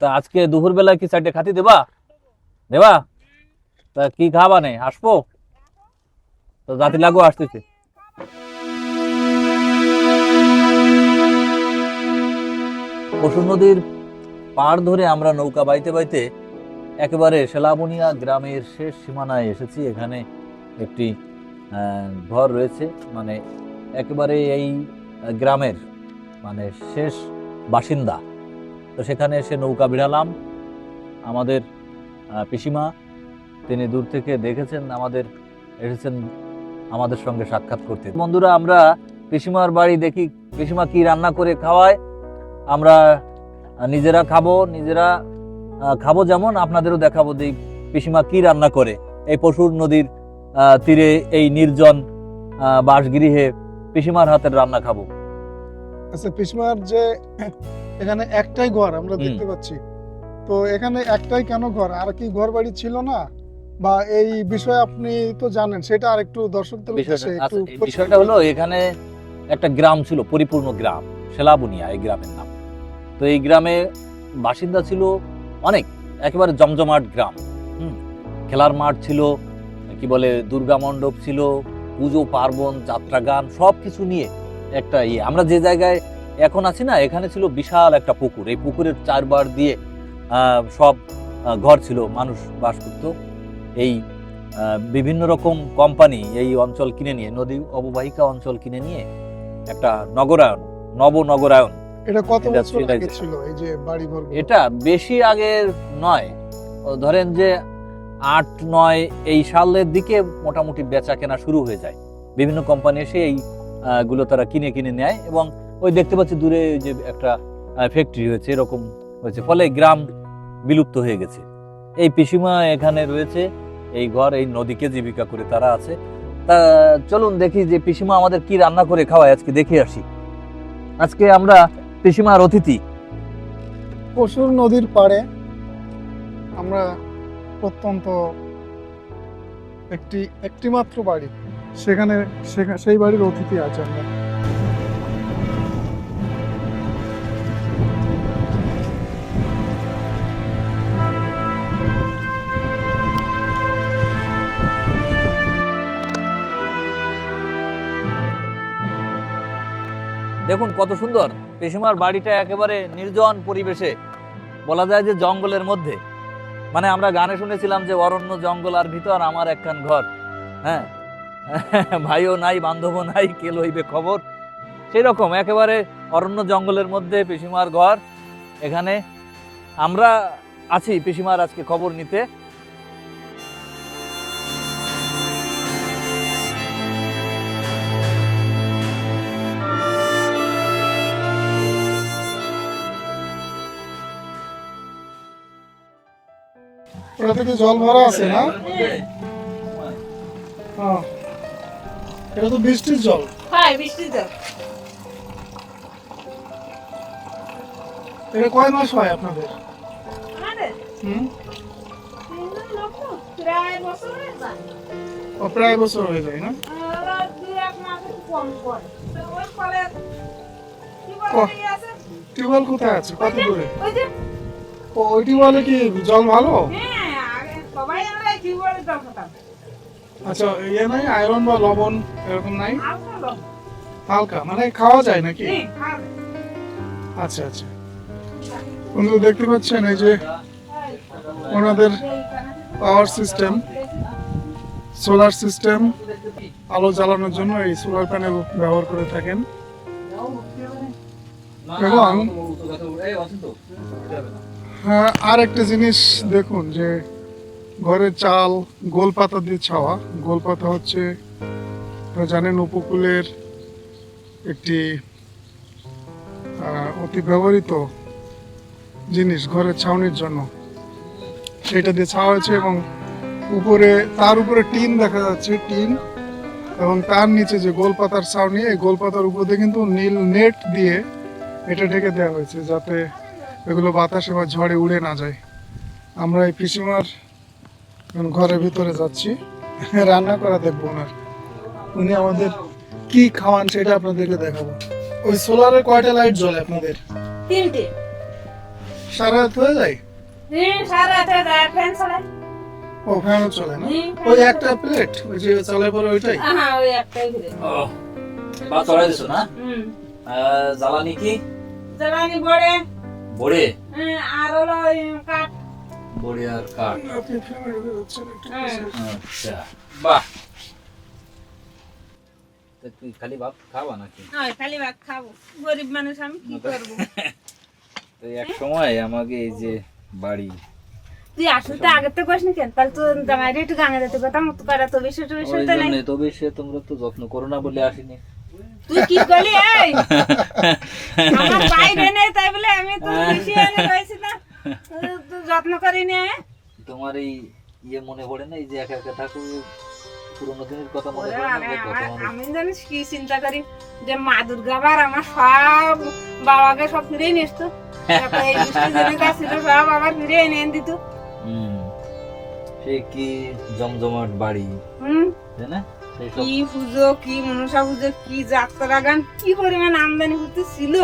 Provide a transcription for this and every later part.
তা আজকে দুপুরবেলা কি চারটে খাতি দেবা দেবা? তা কি খাবা নে আসবো তো জাতি লাগো আসতেছে। পশুর নদীর পাড় ধরে আমরা নৌকা বাইতে বাইতে একেবারে সেলাবনিয়া গ্রামের শেষ সীমানায় এসেছি। এখানে একটি ঘর রয়েছে, মানে একেবারে এই গ্রামের মানে শেষ বাসিন্দা। তো সেখানে এসে নৌকা বিড়ালাম। আমাদের পিসিমা তিনি দূর থেকে দেখেছেন আমাদের, এসেছেন আমাদের সঙ্গে সাক্ষাৎ করতে। বন্ধুরা, আমরা পিসিমার বাড়ি দেখি পিসিমা কি রান্না করে খাওয়ায়। আমরা নিজেরা খাবো যেমন আপনাদেরও দেখাবো যে পিসিমা কি রান্না করে এই পশুর নদীর তীরে এই নির্জন বাসগৃহে পিসিমার হাতের রান্না খাবো। আচ্ছা, পিসিমার যে এখানে একটাই ঘর আমরা দেখতে পাচ্ছি, তো এখানে একটাই কেন ঘর? আর কি ঘর বাড়ি ছিল না, বা এই বিষয়ে আপনি তো জানেন, সেটা আর একটু দর্শকদের উদ্দেশ্যে একটু বিষয়টা হলো, এখানে একটা গ্রাম ছিল, পরিপূর্ণ গ্রাম, সেলাবুনিয়া এই গ্রামের নাম। তো এই গ্রামে বাসিন্দা ছিল অনেক, একেবারে জমজমাট গ্রাম। খেলার মাঠ ছিল, কি বলে দুর্গা মণ্ডপ ছিল, পুজো পার্বণ যাত্রা গান সবকিছু নিয়ে একটা আমরা যে জায়গায় এখন আছি না, এখানে ছিল বিশাল একটা পুকুর। এই পুকুরের চারবার দিয়ে সব ঘর ছিল, মানুষ বাস করত। এই বিভিন্ন রকম কোম্পানি এই অঞ্চল কিনে নিয়ে, নদী অববাহিকা অঞ্চল কিনে নিয়ে একটা নবনগরায়ন। এটা কত বছর আগে ছিল এই যে বাড়িঘর? এটা বেশি আগের নয়, ধরেন যে 8-9 এই সালের দিকে মোটামুটি বেচা কেনা শুরু হয়ে যায়। বিভিন্ন কোম্পানি এসে এই গুলো তারা কিনে নেয়, এবং ওই দেখতে পাচ্ছি দূরে যে একটা ফ্যাক্টরি হয়েছে, এরকম হয়েছে, ফলে গ্রাম বিলুপ্ত হয়ে গেছে। এই পিসিমা এখানে রয়েছে, এই ঘর, এই নদীকে জীবিকা করে তারা আছে। তা চলুন দেখি যে পিসিমা আমাদের কি রান্না করে খাওয়ায়, আজকে দেখে আসি। আজকে আমরা পিসিমার অতিথি। পশুর নদীর পাড়ে আমরা প্রত্যন্ত একটি মাত্র বাড়ি, সেখানে সেই বাড়ির অতিথি আছে আমরা। দেখুন কত সুন্দর পিসিমার বাড়িটা, একেবারে নির্জন পরিবেশে, বলা যায় যে জঙ্গলের মধ্যে। মানে আমরা গানে শুনেছিলাম যে অরণ্য জঙ্গল আর ভিতর আমার একখান ঘর। হ্যাঁ, ভাইও নাই বান্ধবও নাই, কে লইবে খবর। সেই রকম একেবারে অরণ্য জঙ্গলের মধ্যে পিসিমার ঘর। এখানে আমরা আছি পিসিমার আজকে খবর নিতে। ওটা থেকে জল ভরা আছে না? হ্যাঁ, এটা তো বৃষ্টির জল। হ্যাঁ, বৃষ্টির জল। এটা কয় মাস হয় আপনাদের? আমাদের প্রায় বছর হয়ে যায়। প্রায় বছর হয়ে যায় না? টিউবওয়েল কোথায় আছে, কত দূরে? ওই টিউবওয়েলে কি জল ভালো? আচ্ছা, ইয়ে নাই, আয়রন বা লবণ এরকম নাই? হালকা, মানে খাওয়া যায় নাকি? আচ্ছা আচ্ছা। বন্ধু দেখতে পাচ্ছেন এই যে ওনাদের পাওয়ার সিস্টেম, সোলার সিস্টেম, আলো জ্বালানোর জন্য এই সোলার প্যানেল ব্যবহার করে থাকেন। এবং হ্যাঁ, আর একটা জিনিস দেখুন, যে ঘরের চাল গোলপাতা দিয়ে ছাওয়া। গোলপাতা হচ্ছে জানেন উপকূলের একটি অতি ব্যবহৃত জিনিস ঘরের ছাউনির জন্য, সেটা দিয়ে ছাওয়া হয়েছে। এবং তার উপরে টিন দেখা যাচ্ছে, টিন, এবং তার নিচে যে গোলপাতার ছাউনি, এই গোলপাতার উপরে কিন্তু নীল নেট দিয়ে এটা ঢেকে দেওয়া হয়েছে, যাতে এগুলো বাতাসে বা ঝড়ে উড়ে না যায়। আমরা এই পিসিমার ঘরের ভিতরে যাচ্ছি, রান্না করা দেখবো ওনার। উনি আমাদের কি খাওয়ান সেটা আপনাদেরকে দেখাবো। ওই সোলারে কয়টা লাইট জ্বলে আপনাদের? 3টে। সারা রাত হয়ে যায়? সারা রাতে যায় ফ্যান চালায়। ও ফ্যানও চলে না? হুম, ওই একটা প্লেট ওই যে চালে পরে ওইটাই? হ্যাঁ ওই একটাই ঘুরে। ও বা চড়াই দিছো না? হুম, জ্বালানি কি? জ্বালানি বড়ে, বড়ে? আর হলো ওই কাঠ। বড়ে আর কাঠ। আপনি ফ্যামিলি হচ্ছেন একটু হুম। আচ্ছা, বাহ। তা তুই খালি ভাত খাওয়া নাকি? ওই খালি ভাত খাবো, গরিব মানুষ আমি কি করবো। তো এক সময় আমাকে এই যে বাড়ি তুই আসলে তো আগে তো করিস নি কেন, তাহলে তো জামাইরে একটু গাঙে যেতে পারতাম, তো করা তো বেশি ওই তো নাই। জন্য তবে সে তোমরা তো যত্ন করো না বলে আসিনি। তুই কি করলি এই? আমার বাইরে নেই তাই বলে আমি তো বেশি এনে রয়েছি না, তো যত্ন করিনি আমি। তোমার এই ইয়ে মনে পড়ে না, এই যে একা একা থাকো, এই পুরোনো দিনের কথা মনে ওরে পড়ে না? বাবা, যে কত মানুষ- আমি জানিস কি চিন্তা করি যে মা দুর্গা বার আমার সব বাবাকে সব ফিরে নিয়ে আসতো, এই মিষ্টি জেনে কাজ ছিল সব আবার ফিরে এনে দিত। হুম, সে কি জমজমাট বাড়ি, হুম, তাই না? সেই সব কি পুজো, কি মনসা পুজো, কি যাত্রা গান, কি পরিমাণ আমদানি করতে ছিল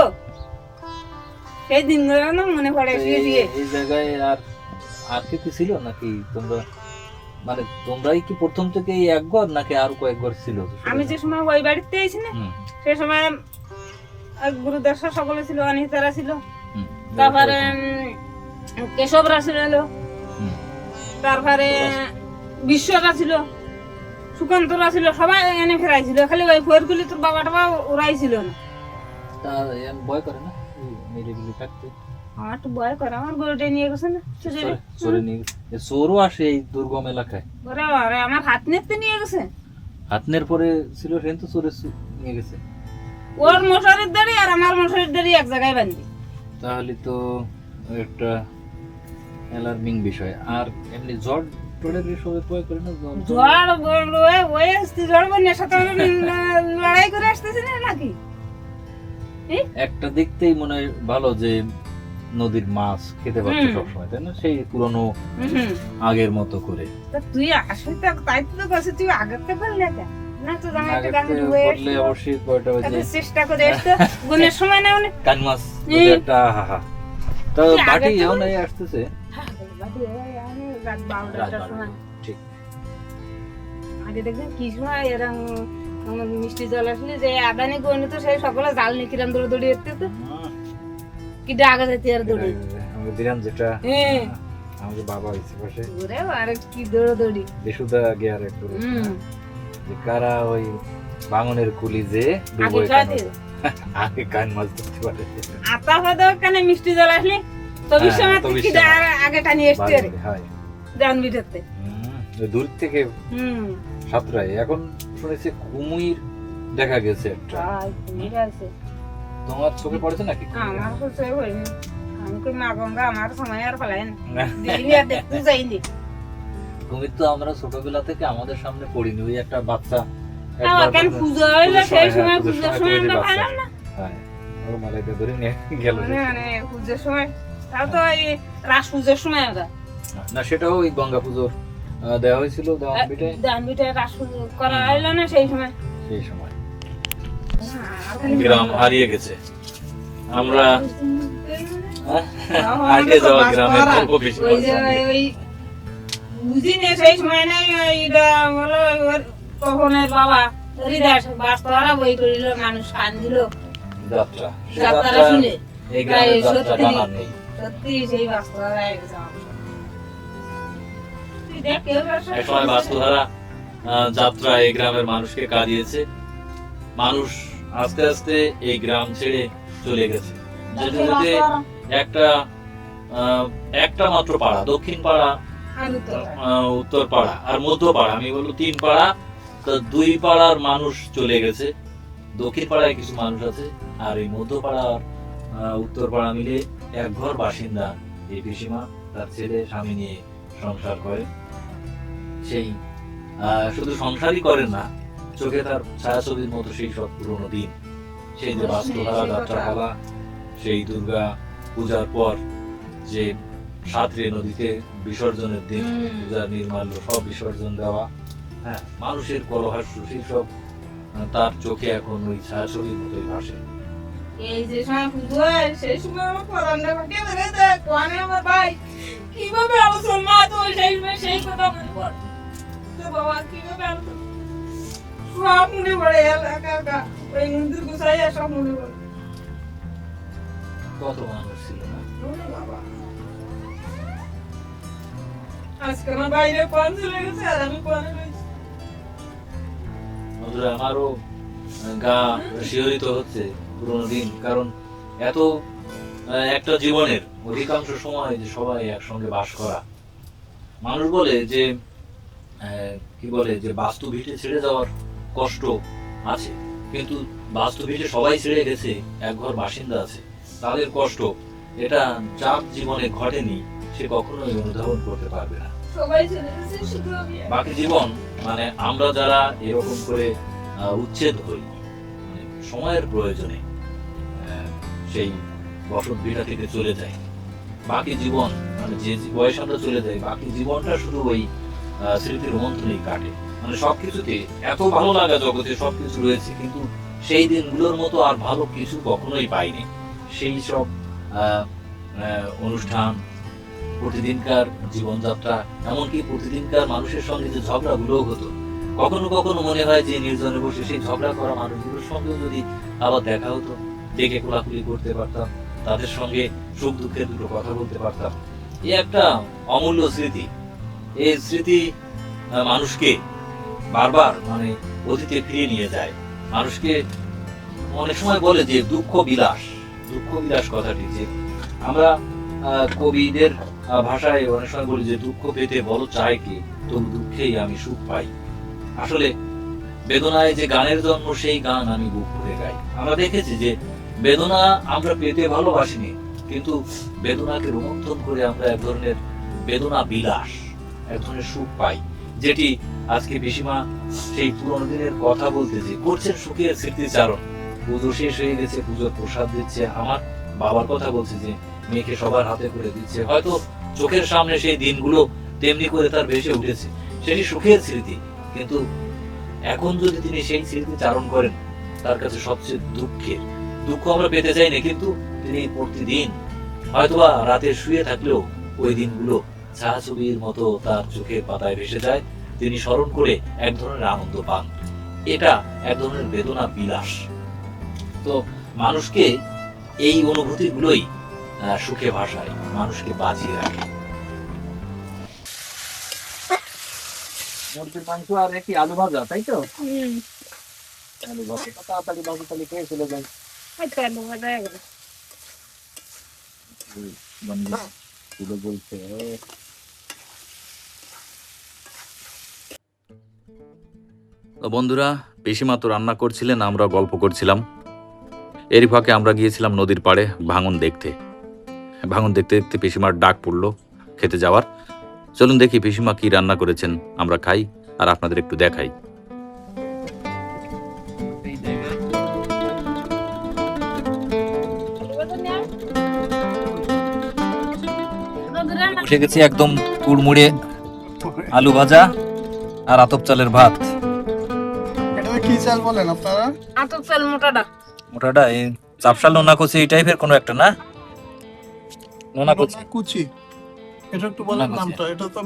সেই দিনগুলো না মনে পড়ে তো শুয়ে শুয়ে। এই জায়গায় আর আর কি কি ছিল নাকি? তোমরা মানে তোমরাই কি প্রথম থেকে এই একবার নাকি আর কয়েকবার ছিল? আমি যে সময় ওই বাড়িতে এসেছি না, হুম, সে সময় গুরুদাস সকলে ছিল, অনিতারা ছিল, হুম, তারপরে কেশবরা ছিল, হুম। তারপরে বিশ্বরা ছিল, সুকান্তরা ছিল, সবাই এনে ফেরাইছিল, খালি ওই ফোরগুলি তোর বাবা টাবা ওরাই ছিল না। তা এম ভয় করে না এই নিরিবিলি থাকতে? আমার একটু ভয় করে, আমার গরুটা নিয়ে গেছে না সুযোগে। চোরে নিয়ে এ চোরও আসে এই দুর্গম এলাকায়। ওরে আরে আমার হাত নেতে নিয়ে গেছে, হাতনের পরে ছিল ট্রেন তো চোরে নিয়ে গেছে। ওর মশারির দাড়ি আর আমার মশারির দাড়ি এক জায়গায় বান্ধি। তাহলে তো একটা অ্যালার্মিং বিষয়। আর এমনি ঝড় টড়ের সবাই ভয় করে না? ঝড় ওই আসতে ঝড় বন্যার সাথে লড়াই করে আসতেছি না নাকি? একটা দেখতেই মনে হয় ভালো যে নদীর মাছ খেতে পাচ্ছে হুম। সবসময়, তাই না? সেই পুরনো হুম, আগের মতো করে। তা তুই আসলে তো তাই তো করছিস, তুই আগের থেকে বললি না কেন? না তো জামাই আগে তো গাঙে থেকে ডুবে করলে অবশ্যই কয়টা ওই যে চেষ্টা করে আসতো, গুণের সময় না উনি। কান মাছ হুম। বলে একটা হাহা। তো তুই আগে বাটি থেকে এমন আসতেছে রাত 12টার সময় ঠিক। আগে দেখবেন কি সময় এরকম মিষ্টি জল আসলে যে আদানি গণিত সেই সকলে জাল নিয়ে কিরাম দৌড়ে দৌড়িয়ে যেতে তো কি ডাকা যেতে আর দৌড়ে। আমাদের দিরাম যেটা হ্যাঁ। আমাদের বাবা হয়েছে পাশে ওরে আর কি দৌড়ে দৌড়ি। বেশুদা গিয়ার একটু হুম। যে কারা ওই ভাঙনের কুলি যে আগে ডুবোয় খাওয়াতে আগে কান মাছ ধরতে পারে। আতা ফাদা কানে মিষ্টি জল আসলে তবে হ্যাঁ, সময় তবির কি সময়। আগে টানি আসতে আর বাড়ি, হয়। ডান বিটাতে। ওই দূর থেকে হুম। সাঁতরায়। এখন শুনেছি কুমির দেখা গেছে একটা। আই কুমির আছে। তোমার চোখে পড়েছে নাকি কুমির? আমার তো সে হয়নি। আমি কই মা গঙ্গা আমার সময় আর ফলাইন। না। দিদি আর দেখতে যাইনি। কুমির তো আমরা ছোটবেলা থেকে আমাদের সামনে পড়িনি। ওই একটা বাচ্চা আমার কেন পূজা হইলো সেই সময় পুজোর পূজার সময় কুমিরের আমরা বাচ্চা। পাইলাম না। হ্যাঁ, ও মালাইকা ধরে নিয়ে গেল। মানে পূজার সময় তাও তো এই রাস পূজার সময় আমরা না, সেটাও ওই গঙ্গা পুজোর দেওয়া হয়েছিল দেওয়ান পিঠে দান বিটে রাস পুজো করা হইলো না সেই সময়। সেই সময়। আর খালি গ্রাম হারিয়ে গেছে। আমরা তাও আগে যাওয়া গ্রামের বাস্তরা, গল্প বেশি ওই যে মনে পড়ে। ওই বুঝিনি সেই সময় নাই এটা হলো ওর তখনের বাবা হরিদাস বাস্তরা বই করিল, মানুষ কান দিল যাত্রা। সে যাত্রা যাত্রা শুনে এই গ্রামের তাই যাত্রা সত্যি জানা নেই। সত্যি সেই বাস্তরা একদম। তুই দেখ কেউ এক সময় বাস্তুধারা যাত্রা এই গ্রামের মানুষকে কাঁদিয়েছে। মানুষ আস্তে আস্তে এই গ্রাম ছেড়ে চলে গেছে। যেতে যেতে একটা একটা মাত্র পাড়া, দক্ষিণ পাড়া, উত্তর পাড়া আর মধ্য পাড়া, আমি বলবো 3 পাড়া, তো 2 পাড়ার মানুষ চলে গেছে। দক্ষিণ পাড়ায় কিছু মানুষ আছে, আর এই মধ্য পাড়া আর উত্তর পাড়া মিলে এক ঘর বাসিন্দা এই পিসিমা তার ছেলে স্বামী নিয়ে সংসার করে। সেই শুধু সংসারই করেন না, চোখে তার ছায়াছবির মতো সেই সব পুরোনো দিন, সেই যে বাস্তুহারা যাত্রা খেলা, সেই দুর্গা পূজার পর যে সাঁতরে নদীতে বিসর্জনের দিন পূজার নির্মাল্য সব বিসর্জন দেওয়া, হ্যাঁ, মানুষের কলহাস্য, সেই সব তার চোখে এখন ওই ছায়াছবির মতোই ভাসে। এই যে সময় পুজো হয় সেই সময় আমার পরান্ডা ভাগে ধরে দেয় কোয়ানে আমার ভাই কিভাবে আলোচনা মা তো সেই সময় সেই কথা মনে পড়ে তো বাবা কিভাবে আলোচনা সব মনে পড়ে একা ওই মন্দির গুছাই সব মনে পড়ে কত মানুষ ছিল না? ওরে বাবা আজকে আমার বাইরে কোন চলে গেছে আর আমি কোয়ানে রয়েছি বন্ধুরা, আমারও গা শিহরিত হচ্ছে পুরোনো দিন, কারণ এত একটা জীবনের অধিকাংশ সময় যে সবাই একসঙ্গে বাস করা। মানুষ বলে যে কি বলে যে বাস্তু ভিটে ছেড়ে যাওয়ার কষ্ট আছে, কিন্তু বাস্তু ভিটে সবাই ছেড়ে গেছে, এক ঘর বাসিন্দা আছে, তাদের কষ্ট এটা যার জীবনে ঘটেনি সে কখনোই অনুধাবন করতে পারবে না। সবাই চলে গেছে শুধু আমি বাকি জীবন মানে আমরা যারা এরকম করে উচ্ছেদ হই, মানে সময়ের প্রয়োজনে সেই বসত ভিটা থেকে চলে যায়, বাকি জীবন মানে যে বয়স আমরা চলে যাই, বাকি জীবনটা শুধু ওই স্মৃতির রোমন্থনেই কাটে। মানে সবকিছুতে এত ভালো লাগা, জগতে সবকিছু রয়েছে, কিন্তু সেই দিনগুলোর মতো আর ভালো কিছু কখনোই পাইনি। সেই সব অনুষ্ঠান, প্রতিদিনকার জীবনযাত্রা, এমনকি প্রতিদিনকার মানুষের সঙ্গে যে ঝগড়াগুলো হতো, কখনো কখনো মনে হয় যে নির্জনে বসে সেই ঝগড়া করা মানুষগুলোর সঙ্গেও যদি আবার দেখা হতো, ডেকে কোলাকুলি করতে পারতাম, তাদের সঙ্গে সুখ দুঃখের দুটো কথা বলতে পারতাম। এই একটা অমূল্য স্মৃতি। এই স্মৃতি মানুষকে বারবার মানে অতীতে ফিরিয়ে নিয়ে যায়। মানুষকে অনেক সময় বলে যে দুঃখ বিলাস কথাটি, যে আমরা কবিদের ভাষায় অনেক সময় বলি যে দুঃখ পেতে বড় চাই কি, তবু দুঃখেই আমি সুখ পাই। আসলে বেদনায় যে গানের জন্ম, সেই গান আমি বুক ভরে গাই। আমরা দেখেছি যে বেদনা আমরা পেতে ভালোবাসিনি, কিন্তু বেদনাকে রোমন্থন করে আমরা এক ধরনের বেদনা বিলাস, এক ধরনের সুখ পাই, যেটি আজকে পিসিমা সেই পুরোনো দিনের কথা বলতে যে করছেন সুখের স্মৃতিচারণ। পুজো শেষ হয়ে গেছে, পুজোর প্রসাদ দিচ্ছে, আমার বাবার কথা বলছে যে মেয়েকে সবার হাতে করে দিচ্ছে, হয়তো চোখের সামনে সেই দিনগুলো তেমনি করে তার ভেসে উঠেছে, সেটি সুখের স্মৃতি। কিন্তু এখন যদি তিনি সেই স্মৃতি চারণ করেন, তার কাছে সবচেয়ে দুঃখের। দুঃখ আমরা পেতে চাই না, কিন্তু তিনি প্রতিদিন হয়তোবা রাতে শুয়ে থাকলেও ওই দিনগুলো ছায়াছবির মতো তার চোখের পাতায় ভেসে যায়। তিনি স্মরণ করে এক ধরনের আনন্দ পান। এটা এক ধরনের বেদনা বিলাস। তো মানুষকে এই অনুভূতিগুলোই সুখে ভাষায় মানুষকে বাঁচিয়ে রাখে। মুরগির মাংস আর কি আলু ভাজা, তাই তো? আলু ভাজা তাড়াতাড়ি তাড়াতাড়ি খেয়ে চলে যায়। বলছে তো বন্ধুরা, পিসিমা তো রান্না করছিলেন, আমরা গল্প করছিলাম। এরই ফাঁকে আমরা গিয়েছিলাম নদীর পাড়ে ভাঙন দেখতে দেখতে পিসিমার ডাক পড়লো খেতে যাওয়ার। চলুন দেখি পিসিমা কি রান্না করেছেন, আমরা খাই আর আপনাদের একটু দেখাই। বসে গেছি একদম কুড়মুড়ে আলু ভাজা আর আতপ চালের ভাত। এটা কি চাল বলেন আপনারা? আতপ চাল মোটাটা এই চাপশাল নোনাকুচি এই টাইপের কোনো একটা না? কুচি, এটা একটু বলেন নামটা। এটা তো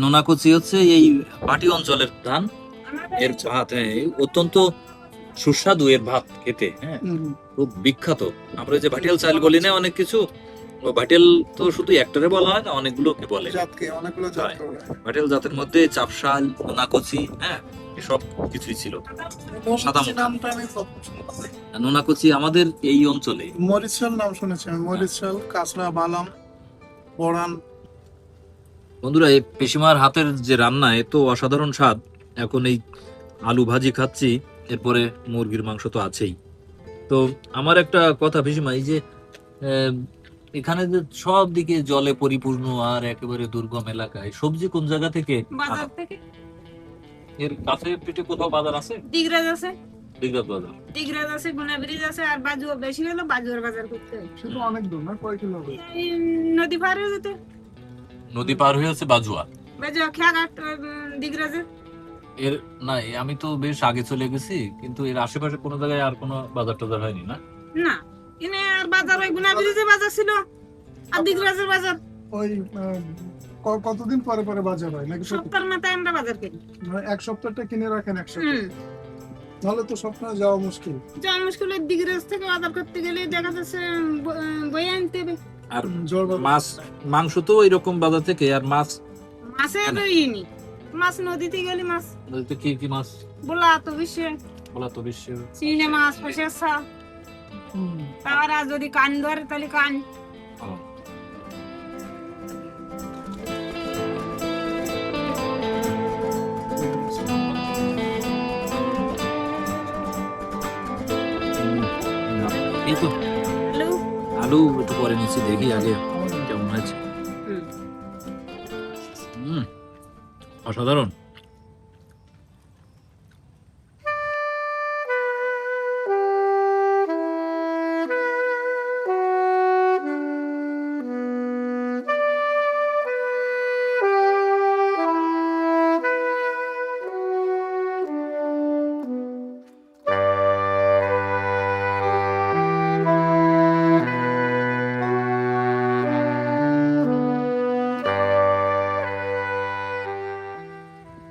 নোনাকুচি হচ্ছে এই পাটি অঞ্চলের ধান, এর ভাত। হ্যাঁ, অত্যন্ত সুস্বাদু এর ভাত খেতে। হ্যাঁ, খুব বিখ্যাত। আমরা যে ভাটিয়াল চাল বলি না অনেক কিছু, ও ভাটিয়াল তো শুধু একটারে বলা হয় না, অনেকগুলোকে বলে। ভাটিয়াল জাতের মধ্যে চাপশাল, নোনাকুচি, হ্যাঁ, এসব কিছুই ছিল। নোনাকুচি আমাদের এই অঞ্চলে। মরিচাল নাম শুনেছি আমি, মরিচাল, কাঁচরা, বালাম, বড়ান। বন্ধুরা, এই পিসিমার হাতের যে রান্না, এ তো অসাধারণ স্বাদ। এখন এই আলু ভাজি খাচ্ছি, এরপরে মুরগির মাংস তো আছেই। তো আমার একটা কথা পিসিমা, এই যে এখানে যে সব দিকে জলে পরিপূর্ণ আর একেবারে দুর্গম এলাকায় সবজি কোন জায়গা থেকে? বাজার থেকে। এর কাছে পিঠে কোথাও বাজার আছে? দিগরাজ আছে, দিগরাজ আছে, গুনা ব্রিজ আছে, আর বাজুয়া বেশি হলো বাজুয়ার বাজার করতে হয়। শুধু অনেক দূর না, কয় কিলো? এই নদী পার হয়ে যেতে। নদী পার হয়ে আছে বাজুয়া খেয়াঘাট দিগরাজে। এর না, আমি তো বেশ আগে চলে গেছি, কিন্তু এর আশেপাশে কোনো জায়গায় আর কোনো বাজার টাজার হয়নি না? না এনে আর বাজার ওই গুনা ব্রিজে বাজার ছিল আর দিগরাজের বাজার ওই কতদিন পরে পরে বাজার হয় নাকি সপ্তাহের মাথায় আমরা বাজার করি। মানে এক সপ্তাহটা কিনে রাখেন এক সপ্তাহ? হুম, তাহলে তো সপ্তাহে যাওয়া মুশকিল। যা মুশকিলের দিগরাজ থেকে বাজার করতে গেলে দেখা যাচ্ছে বই আনতে হবে। আর জোর বাজার। মাছ মাংস তো এরকম বাজার থেকে, আর মাছ মাছের ইনি মাছ নদীতে গেলে মাছ নদীতে কি কি মাছ? বলা তো বিশ্বে বলা তো বিশ্ব চিংড়ি মাছ ফসেসা, আর যদি কান ধরে তাহলে কান। এই তো হ্যালো, আলু একটু পরে নিচ্ছি, দেখি আগে কেমন হয়েছে। হুম। অসাধারণ।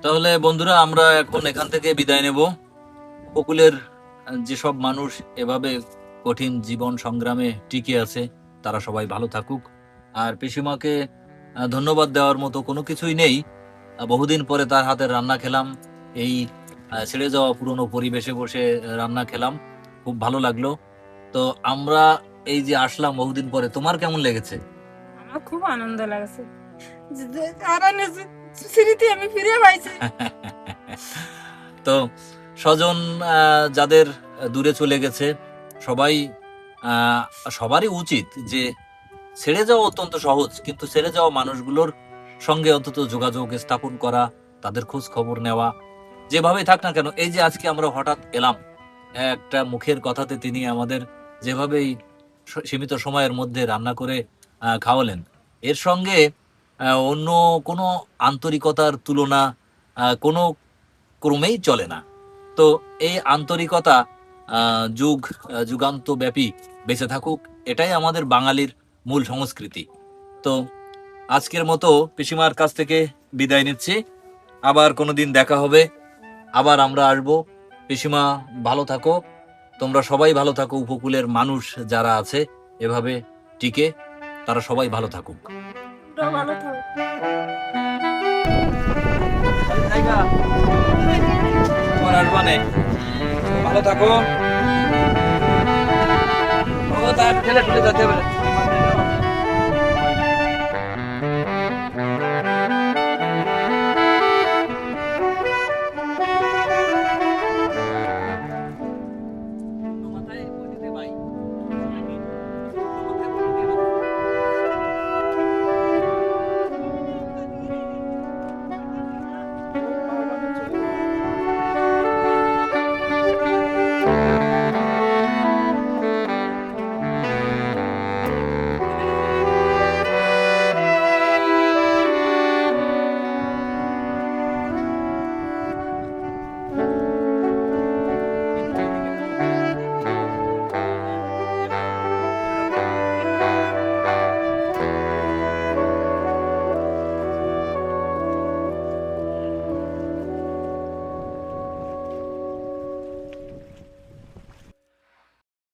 তাহলে বন্ধুরা, আমরা এখন এখান থেকে বিদায় নেব। উপকূলের যেসব মানুষ এভাবে কঠিন জীবন সংগ্রামে টিকে আছে তারা সবাই ভালো থাকুক। আর পিসিমাকে ধন্যবাদ দেওয়ার মতো কোনো কিছুই নেই। বহুদিন পরে তার হাতের রান্না খেলাম, এই ছেড়ে যাওয়া পুরনো পরিবেশে বসে রান্না খেলাম, খুব ভালো লাগলো। তো আমরা এই যে আসলাম বহুদিন পরে, তোমার কেমন লেগেছে? আমার খুব আনন্দ লাগছে, স্মৃতি আমি ফিরে পাইছি। তো স্বজন যাদের দূরে চলে গেছে, সবারই উচিত যে ছেড়ে যাওয়া অত্যন্ত সহজ, কিন্তু ছেড়ে যাওয়া মানুষগুলোর সঙ্গে অন্তত যোগাযোগ স্থাপন করা, তাদের খোঁজ খবর নেওয়া, যেভাবে থাক না কেন। এই যে আজকে আমরা হঠাৎ এলাম, একটা মুখের কথাতে তিনি আমাদের যেভাবেই সীমিত সময়ের মধ্যে রান্না করে খাওয়ালেন, এর সঙ্গে অন্য কোনো আন্তরিকতার তুলনা কোনো ক্রমেই চলে না। তো এই আন্তরিকতা যুগান্ত ব্যাপী বেঁচে থাকুক, এটাই আমাদের বাঙালির মূল সংস্কৃতি। তো আজকের মতো পিসিমার কাছ থেকে বিদায় নিচ্ছি, আবার কোনোদিন দেখা হবে, আবার আমরা আসবো। পিসিমা ভালো থাকো, তোমরা সবাই ভালো থাকো, উপকূলের মানুষ যারা আছে এভাবে টিকে, তারা সবাই ভালো থাকুক। ভালো থাকো। ভালো থাকো। ঠেলে ঠেলে যেতে হবে।